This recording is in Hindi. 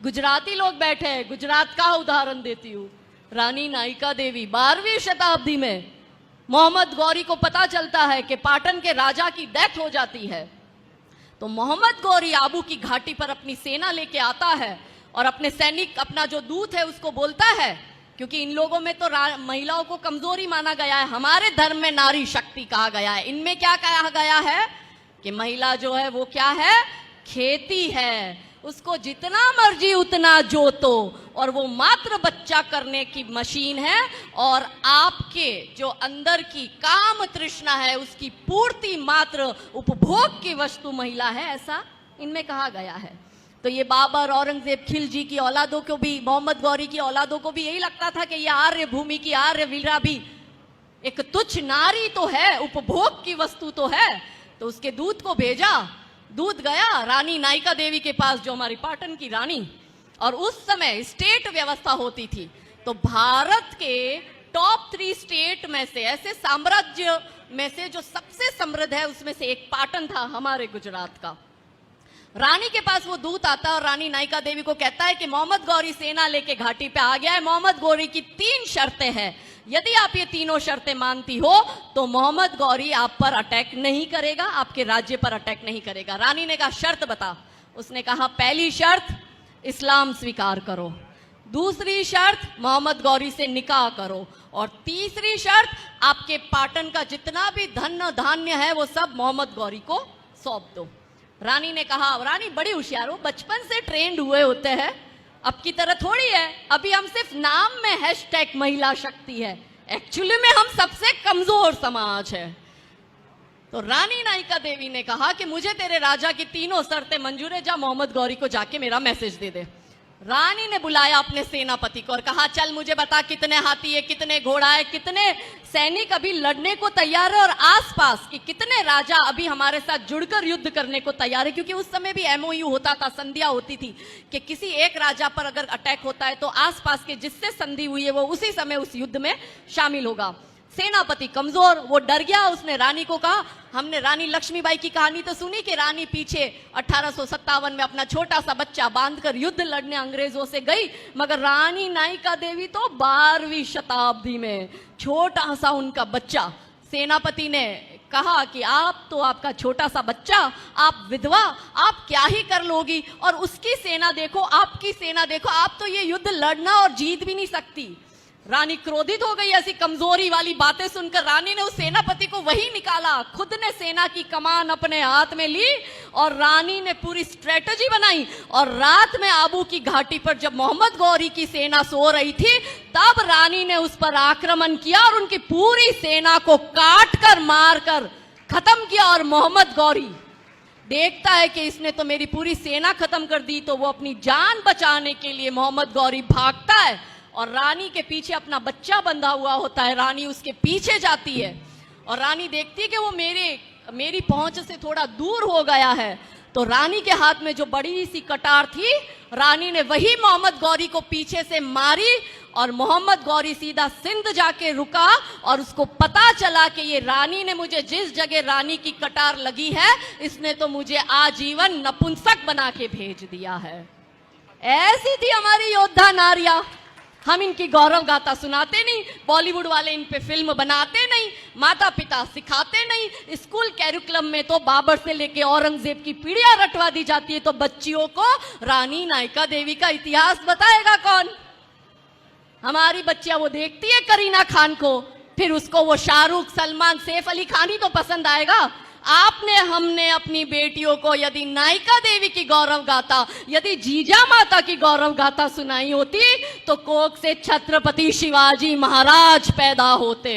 गुजराती लोग बैठे हैं, गुजरात का उदाहरण देती हूँ। रानी नायिका देवी 12वीं शताब्दी में मोहम्मद गौरी को पता चलता है कि पाटन के राजा की डेथ हो जाती है, तो मोहम्मद गौरी आबू की घाटी पर अपनी सेना लेके आता है और अपने सैनिक, अपना जो दूत है उसको बोलता है, क्योंकि इन लोगों में तो महिलाओं को कमजोरी माना गया है, हमारे धर्म में नारी शक्ति कहा गया है, इनमें क्या कहा गया है कि महिला जो है वो क्या है, खेती है, उसको जितना मर्जी उतना जोतो, और वो मात्र बच्चा करने की मशीन है, और आपके जो अंदर की काम तृष्णा है उसकी पूर्ति मात्र उपभोग की वस्तु महिला है, ऐसा इनमें कहा गया है। तो ये बाबर, औरंगजेब, खिलजी की औलादों को भी, मोहम्मद गौरी की औलादों को भी यही लगता था कि ये आर्य भूमि की आर्य वीरा भी एक तुच्छ नारी तो है, उपभोग की वस्तु तो है। तो उसके दूत को भेजा, दूत गया रानी नायिका देवी के पास, जो हमारी पाटन की रानी, और उस समय स्टेट व्यवस्था होती थी, तो भारत के टॉप 3 स्टेट में से, ऐसे साम्राज्य में से जो सबसे समृद्ध है उसमें से एक पाटन था, हमारे गुजरात का। रानी के पास वो दूत आता है और रानी नायिका देवी को कहता है कि मोहम्मद गौरी सेना लेके घाटी पे आ गया है, मोहम्मद गौरी की 3 शर्तें हैं, यदि आप ये तीनों शर्तें मानती हो तो मोहम्मद गौरी आप पर अटैक नहीं करेगा, आपके राज्य पर अटैक नहीं करेगा। रानी ने कहा शर्त बता। उसने कहा पहली शर्त इस्लाम स्वीकार करो, दूसरी शर्त मोहम्मद गौरी से निकाह करो, और तीसरी शर्त आपके पाटन का जितना भी धन धान्य है वो सब मोहम्मद गौरी को सौंप दो। रानी ने कहा, रानी बड़ी होशियार हो, बचपन से ट्रेंड हुए होते हैं, अब की तरह थोड़ी है, अभी हम सिर्फ नाम में हैशटैग महिला शक्ति है, एक्चुअली में हम सबसे कमजोर समाज है। तो रानी नायिका देवी ने कहा कि मुझे तेरे राजा की तीनों शर्तें मंजूर है, जा मोहम्मद गौरी को जाके मेरा मैसेज दे दे। रानी ने बुलाया अपने सेनापति को और कहा चल मुझे बता कितने हाथी है, कितने घोड़ा है, कितने सैनिक अभी लड़ने को तैयार है, और आसपास कि कितने राजा अभी हमारे साथ जुड़कर युद्ध करने को तैयार है, क्योंकि उस समय भी MOU होता था, संधिया होती थी कि किसी एक राजा पर अगर अटैक होता है तो आसपास के जिससे संधि हुई है वो उसी समय उस युद्ध में शामिल होगा। सेनापति कमजोर, वो डर गया, उसने रानी को कहा, हमने रानी लक्ष्मीबाई की कहानी तो सुनी कि रानी पीछे 1857 में अपना छोटा सा बच्चा बांधकर युद्ध लड़ने अंग्रेजों से गई, मगर रानी नायिका देवी तो 12वीं शताब्दी में छोटा सा उनका बच्चा। सेनापति ने कहा कि आप तो, आपका छोटा सा बच्चा, आप विधवा, आप क्या ही कर लोगी, और उसकी सेना देखो, आपकी सेना देखो, आप तो ये युद्ध लड़ना और जीत भी नहीं सकती। रानी क्रोधित हो गई ऐसी कमजोरी वाली बातें सुनकर। रानी ने उस सेनापति को वही निकाला, खुद ने सेना की कमान अपने हाथ में ली और रानी ने पूरी स्ट्रेटजी बनाई, और रात में आबू की घाटी पर जब मोहम्मद गौरी की सेना सो रही थी तब रानी ने उस पर आक्रमण किया और उनकी पूरी सेना को काट कर मार कर खत्म किया। और मोहम्मद गौरी देखता है कि इसने तो मेरी पूरी सेना खत्म कर दी, तो वो अपनी जान बचाने के लिए मोहम्मद गौरी भागता है और रानी के पीछे अपना बच्चा बंधा हुआ होता है। रानी उसके पीछे जाती है और रानी देखती है कि वो मेरी पहुंच से थोड़ा दूर हो गया है, तो रानी के हाथ में जो बड़ी सी कटार थी, रानी ने वही मोहम्मद गौरी को पीछे से मारी, और मोहम्मद गौरी सीधा सिंध जाके रुका, और उसको पता चला कि ये रानी ने मुझे, जिस जगह रानी की कटार लगी है, इसने तो मुझे आजीवन नपुंसक बना के भेज दिया है। ऐसी थी हमारी योद्धा नारियां। हम इनकी गौरव गाथा सुनाते नहीं, बॉलीवुड वाले इन पे फिल्म बनाते नहीं, माता पिता सिखाते नहीं, स्कूल कैरिकुलम में तो बाबर से लेके औरंगजेब की पीढ़ियां रटवा दी जाती है, तो बच्चियों को रानी नायिका देवी का इतिहास बताएगा कौन? हमारी बच्चियां वो देखती है करीना खान को, फिर उसको वो शाहरुख, सलमान, सैफ अली खान ही तो पसंद आएगा। आपने, हमने अपनी बेटियों को यदि नायिका देवी की गौरव गाथा, यदि जीजा माता की गौरव गाथा सुनाई होती तो कोख से छत्रपति शिवाजी महाराज पैदा होते।